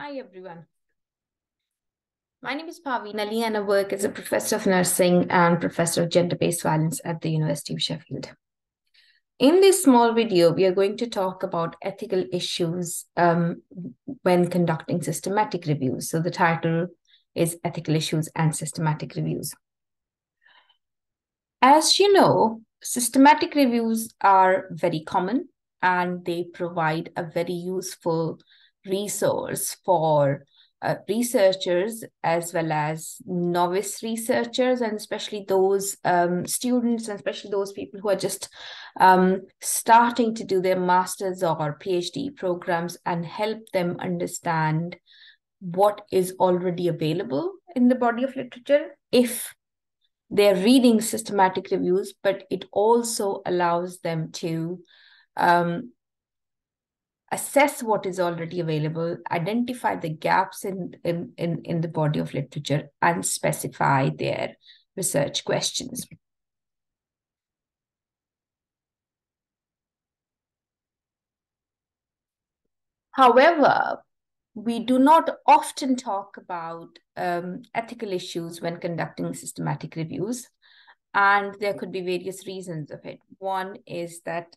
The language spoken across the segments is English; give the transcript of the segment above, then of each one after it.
Hi, everyone. My name is Paveen Ali, and I work as a professor of nursing and professor of gender-based violence at the University of Sheffield. In this small video, we are going to talk about ethical issues when conducting systematic reviews. So the title is Ethical Issues and Systematic Reviews. As you know, systematic reviews are very common and they provide a very useful resource for researchers as well as novice researchers, and especially those students, and especially those people who are just starting to do their master's or PhD programs, and help them understand what is already available in the body of literature if they're reading systematic reviews, but it also allows them to assess what is already available, identify the gaps in the body of literature, and specify their research questions. However, we do not often talk about ethical issues when conducting systematic reviews, and there could be various reasons of it. One is that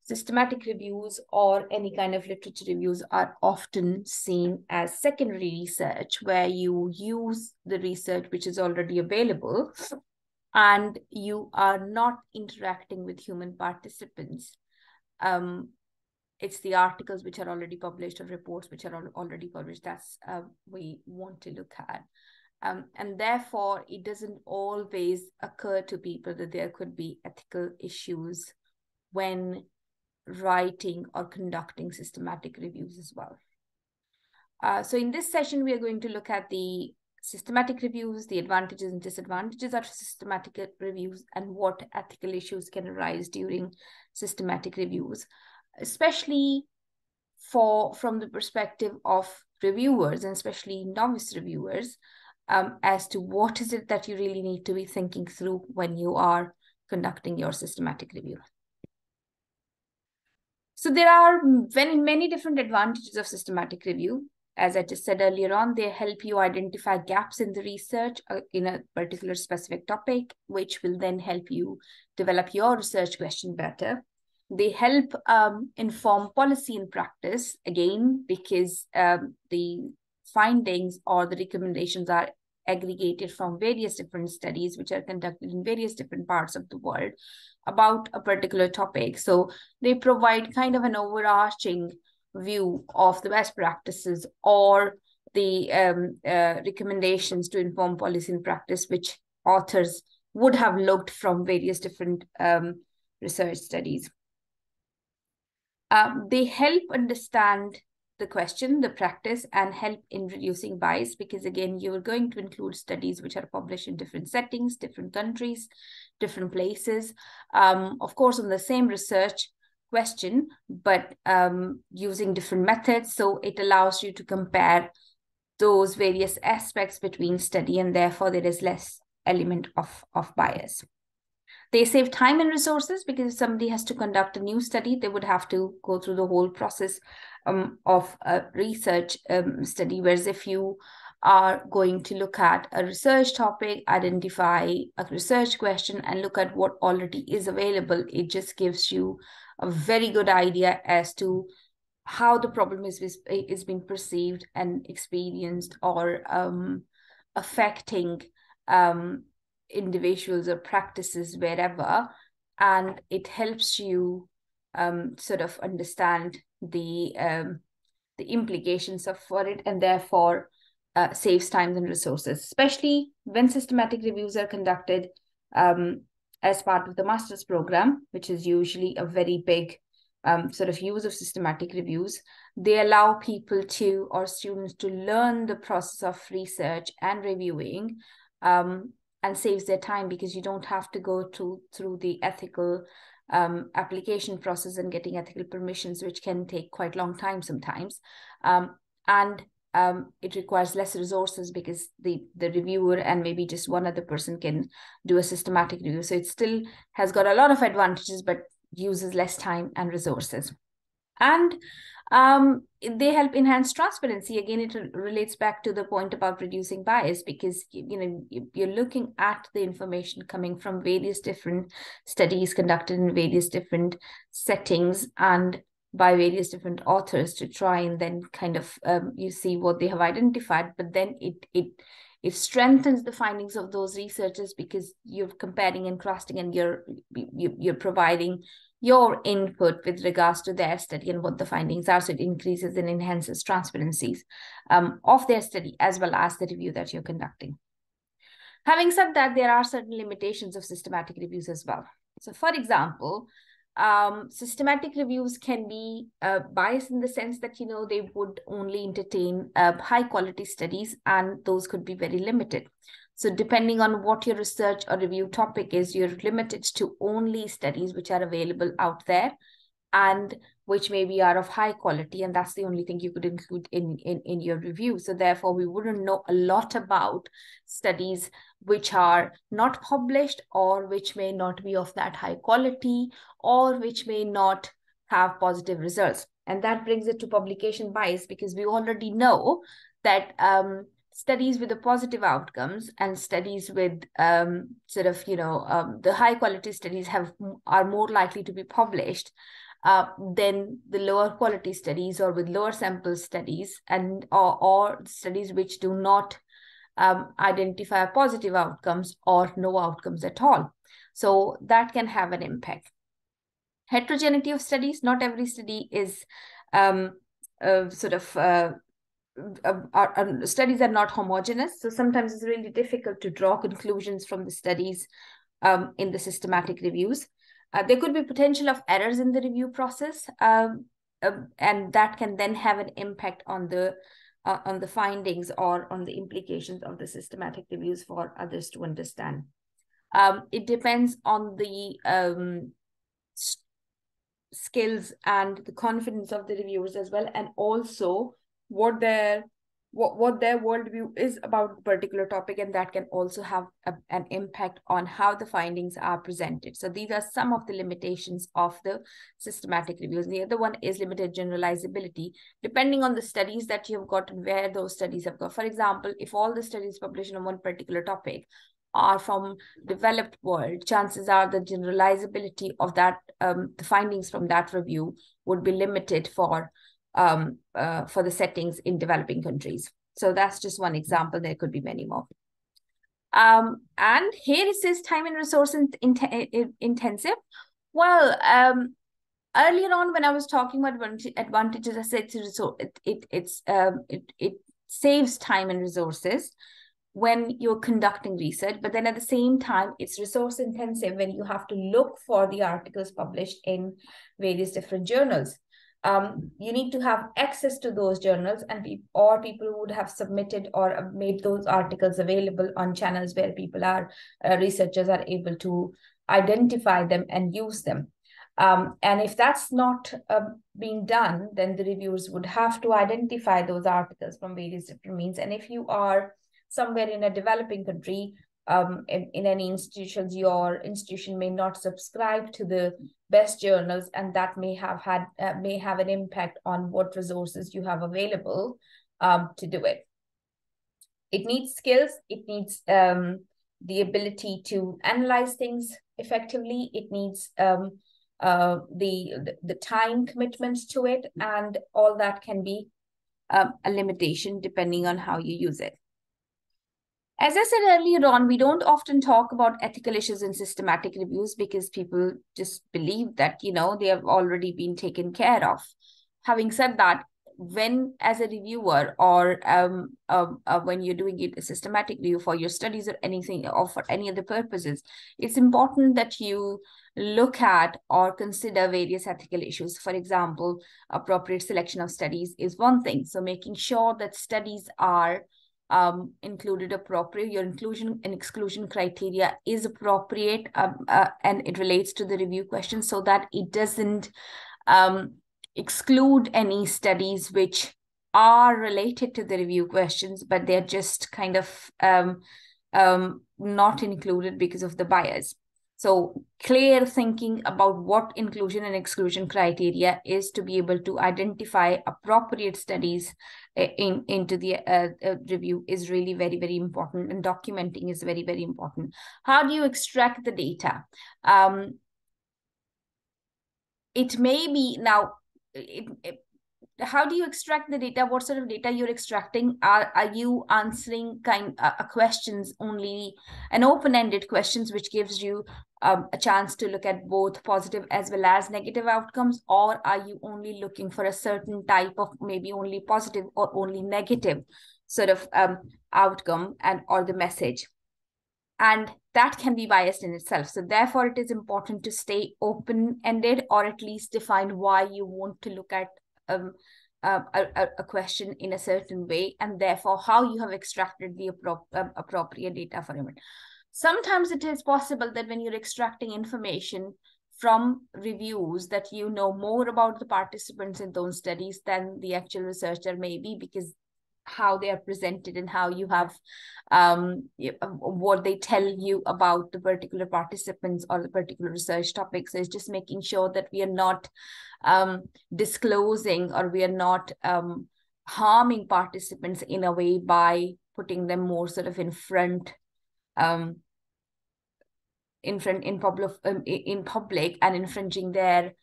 systematic reviews or any kind of literature reviews are often seen as secondary research, where you use the research which is already available and you are not interacting with human participants. It's the articles which are already published or reports which are already published that's we want to look at. And therefore, it doesn't always occur to people that there could be ethical issues when writing or conducting systematic reviews as well. So in this session, we are going to look at the systematic reviews, the advantages and disadvantages of systematic reviews, and what ethical issues can arise during systematic reviews, especially from the perspective of reviewers, and especially novice reviewers, as to what is it that you really need to be thinking through when you are conducting your systematic review. So there are many different advantages of systematic review. As I just said earlier on, they help you identify gaps in the research in a particular specific topic, which will then help you develop your research question better. They help inform policy and practice, again, because the findings or the recommendations are aggregated from various different studies which are conducted in various different parts of the world about a particular topic. So they provide kind of an overarching view of the best practices or the recommendations to inform policy and practice, which authors would have looked from various different research studies. They help understand the question, the practice, and help in reducing bias, because again, you're going to include studies which are published in different settings, different countries, different places, of course, on the same research question, but using different methods. So it allows you to compare those various aspects between study, and therefore there is less element of bias. They save time and resources, because if somebody has to conduct a new study, they would have to go through the whole process of a research study. Whereas if you are going to look at a research topic, identify a research question, and look at what already is available, it just gives you a very good idea as to how the problem is being perceived and experienced, or affecting individuals or practices wherever, and it helps you sort of understand the implications for it, and therefore saves time and resources, especially when systematic reviews are conducted as part of the master's program, which is usually a very big sort of use of systematic reviews. They allow people to, or students to, learn the process of research and reviewing, and saves their time, because you don't have to go through the ethical application process and getting ethical permissions, which can take quite a long time sometimes. And it requires less resources, because the reviewer and maybe just one other person can do a systematic review. So it still has got a lot of advantages, but uses less time and resources. And they help enhance transparency. Again, it relates back to the point about reducing bias, because you're looking at the information coming from various different studies conducted in various different settings and by various different authors to try and then kind of you see what they have identified, but then it strengthens the findings of those researchers because you're comparing and contrasting, and you're providing your input with regards to their study and what the findings are. So it increases and enhances transparencies of their study as well as the review that you're conducting. Having said that, there are certain limitations of systematic reviews as well. So for example, systematic reviews can be biased in the sense that, they would only entertain high quality studies, and those could be very limited. So depending on what your research or review topic is, you're limited to only studies which are available out there and which maybe are of high quality, and that's the only thing you could include in your review. So therefore, we wouldn't know a lot about studies which are not published, or which may not be of that high quality, or which may not have positive results. And that brings it to publication bias, because we already know that studies with the positive outcomes and studies with the high quality studies are more likely to be published than the lower quality studies or with lower sample studies, and or studies which do not identify positive outcomes or no outcomes at all. So that can have an impact. Heterogeneity of studies. Not every study is studies are not homogeneous. So sometimes it's really difficult to draw conclusions from the studies in the systematic reviews. There could be potential of errors in the review process, and that can then have an impact on the findings or on the implications of the systematic reviews for others to understand. It depends on the skills and the confidence of the reviewers as well, and also what their worldview is about a particular topic, and that can also have an impact on how the findings are presented. So these are some of the limitations of the systematic reviews. The other one is limited generalizability, depending on the studies that you've got and where those studies have got. For example, if all the studies published on one particular topic are from developed world, chances are the generalizability of that, the findings from that review would be limited for the settings in developing countries. So that's just one example. There could be many more. And here it says time and resource intensive. Well, earlier on when I was talking about advantages, I said it saves time and resources when you're conducting research, but then at the same time, it's resource intensive when you have to look for the articles published in various different journals. You need to have access to those journals, and people would have submitted or made those articles available on channels where people are, researchers are able to identify them and use them. And if that's not being done, then the reviewers would have to identify those articles from various different means. And if you are somewhere in a developing country, in any institutions, your institution may not subscribe to the best journals, and that may have an impact on what resources you have available to do it. It needs skills. It needs the ability to analyze things effectively. It needs the time commitments to it, and all that can be a limitation depending on how you use it. As I said earlier on, we don't often talk about ethical issues in systematic reviews because people just believe that, they have already been taken care of. Having said that, when as a reviewer or when you're doing a systematic review for your studies or anything or for any other purposes, it's important that you look at or consider various ethical issues. For example, appropriate selection of studies is one thing. So making sure that studies are included appropriate, your inclusion and exclusion criteria is appropriate, and it relates to the review question so that it doesn't exclude any studies which are related to the review questions, but they're just kind of not included because of the bias. So clear thinking about what inclusion and exclusion criteria is to be able to identify appropriate studies into the review is really very, very important, and documenting is very, very important. How do you extract the data? It may be now, how do you extract the data? What sort of data you're extracting? Are you answering questions only, an open-ended questions, which gives you a chance to look at both positive as well as negative outcomes? Or are you only looking for a certain type of maybe only positive or only negative sort of outcome and or the message? And that can be biased in itself. So therefore, it is important to stay open-ended, or at least define why you want to look at a question in a certain way, and therefore how you have extracted the appropriate data from it. Sometimes it is possible that when you're extracting information from reviews, that you know more about the participants in those studies than the actual researcher may be, because how they are presented and how you have what they tell you about the particular participants or the particular research topics. So it's just making sure that we are not disclosing, or we are not harming participants in a way by putting them more sort of in public and infringing their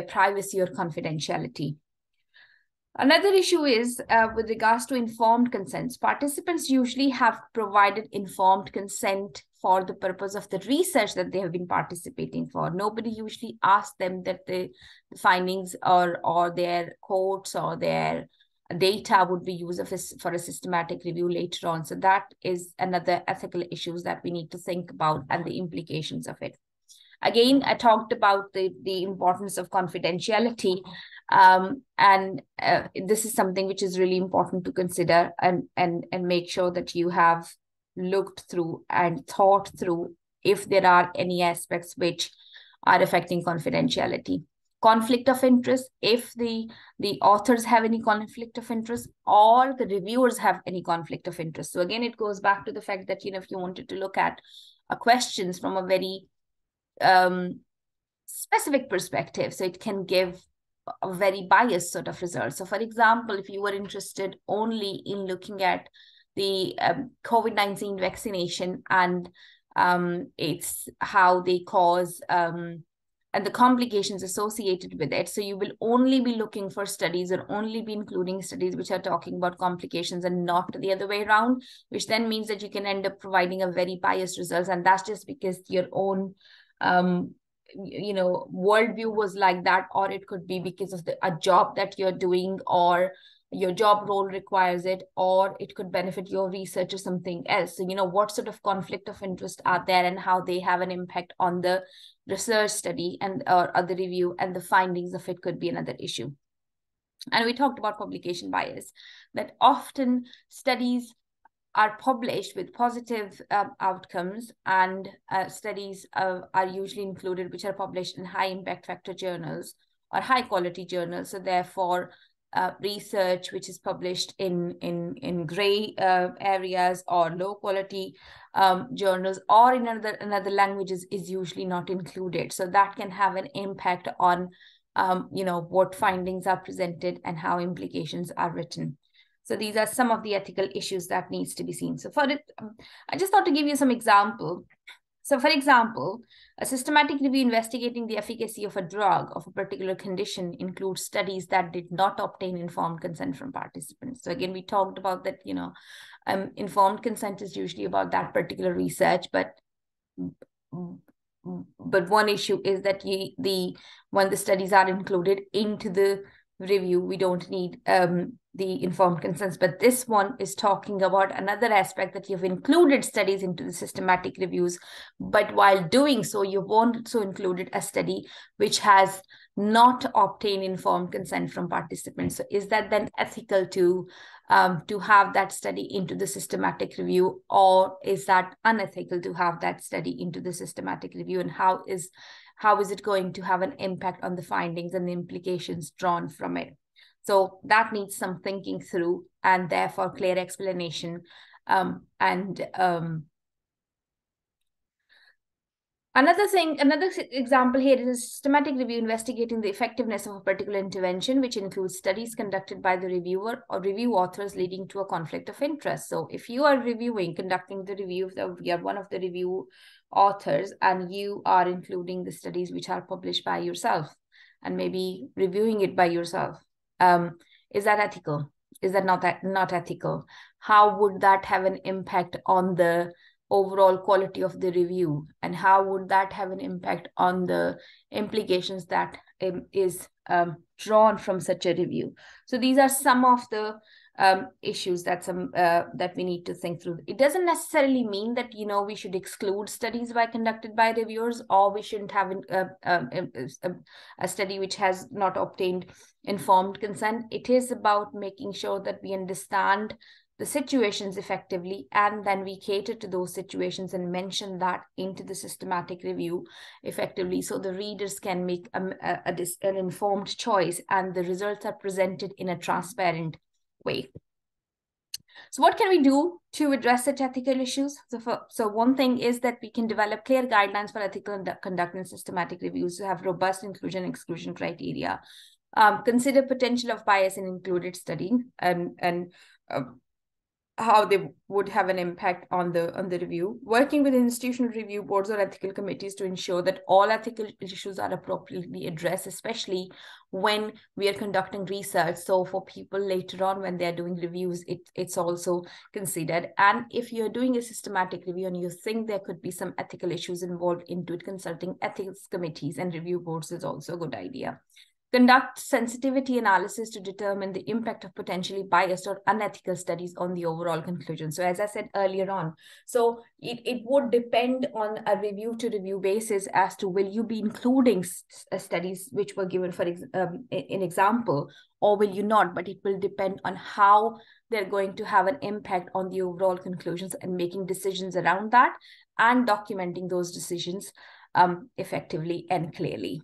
privacy or confidentiality. Another issue is with regards to informed consents. Participants usually have provided informed consent for the purpose of the research that they have been participating for. Nobody usually asks them that the findings or their quotes or their data would be used for a systematic review later on. So that is another ethical issues that we need to think about, and the implications of it. Again, I talked about the importance of confidentiality, and this is something which is really important to consider and make sure that you have looked through and thought through if there are any aspects which are affecting confidentiality. Conflict of interest, if the authors have any conflict of interest, or the reviewers have any conflict of interest. So again, it goes back to the fact that, if you wanted to look at questions from a very specific perspective, so it can give a very biased sort of result. So for example, if you were interested only in looking at the COVID-19 vaccination and it's how they cause and the complications associated with it, so you will only be looking for studies, or only be including studies which are talking about complications and not the other way around, which then means that you can end up providing a very biased results. And that's just because your own worldview was like that, or it could be because of a job that you're doing, or your job role requires it, or it could benefit your research or something else. So, what sort of conflict of interest are there, and how they have an impact on the research study and or the review, and the findings of it could be another issue. And we talked about publication bias, that often studies are published with positive outcomes, and studies are usually included which are published in high impact factor journals or high quality journals. So therefore, research which is published in gray areas or low quality journals or in another languages is usually not included. So that can have an impact on what findings are presented and how implications are written. So these are some of the ethical issues that needs to be seen. So for it, I just thought to give you some example. So for example, a systematic review investigating the efficacy of a drug of a particular condition includes studies that did not obtain informed consent from participants. So again, we talked about that, informed consent is usually about that particular research, but one issue is that when the studies are included into the review, we don't need the informed consents. But this one is talking about another aspect, that you've included studies into the systematic reviews, but while doing so, you've also included a study which has not obtained informed consent from participants. So is that then ethical to have that study into the systematic review, or is that unethical to have that study into the systematic review? And how is it going to have an impact on the findings and the implications drawn from it? So that needs some thinking through, and therefore clear explanation Another example here is a systematic review investigating the effectiveness of a particular intervention, which includes studies conducted by the reviewer or review authors leading to a conflict of interest. So if you are conducting the review, you are one of the review authors and you are including the studies which are published by yourself and maybe reviewing it by yourself, is that ethical? Is that not ethical? How would that have an impact on the overall quality of the review, and how would that have an impact on the implications that is drawn from such a review? So these are some of the issues that we need to think through. It doesn't necessarily mean that we should exclude studies conducted by reviewers, or we shouldn't have a study which has not obtained informed consent. It is about making sure that we understand the situations effectively, and then we cater to those situations and mention that into the systematic review effectively, so the readers can make an informed choice and the results are presented in a transparent way. So what can we do to address such ethical issues? So one thing is that we can develop clear guidelines for ethical conduct and systematic reviews to have robust inclusion and exclusion criteria. Consider potential of bias in included studying, and how they would have an impact on the review. Working with institutional review boards or ethical committees to ensure that all ethical issues are appropriately addressed, especially when we are conducting research. So for people later on when they're doing reviews, it's also considered. And if you're doing a systematic review and you think there could be some ethical issues involved into it, consulting ethics committees and review boards is also a good idea. Conduct sensitivity analysis to determine the impact of potentially biased or unethical studies on the overall conclusion. So as I said earlier on, so it would depend on a review to review basis as to will you be including studies which were given for an example, or will you not, but it will depend on how they're going to have an impact on the overall conclusions and making decisions around that and documenting those decisions effectively and clearly.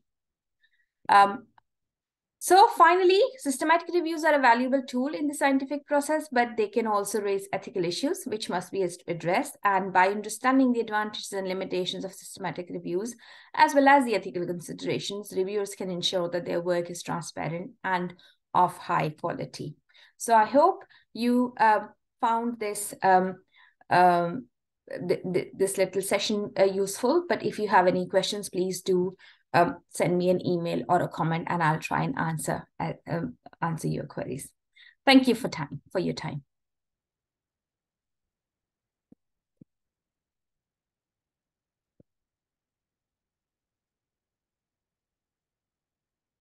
So finally, systematic reviews are a valuable tool in the scientific process, but they can also raise ethical issues, which must be addressed. And by understanding the advantages and limitations of systematic reviews, as well as the ethical considerations, reviewers can ensure that their work is transparent and of high quality. So I hope you found this this little session useful. But if you have any questions, please do send me an email or a comment, and I'll try and answer your queries. Thank you for your time.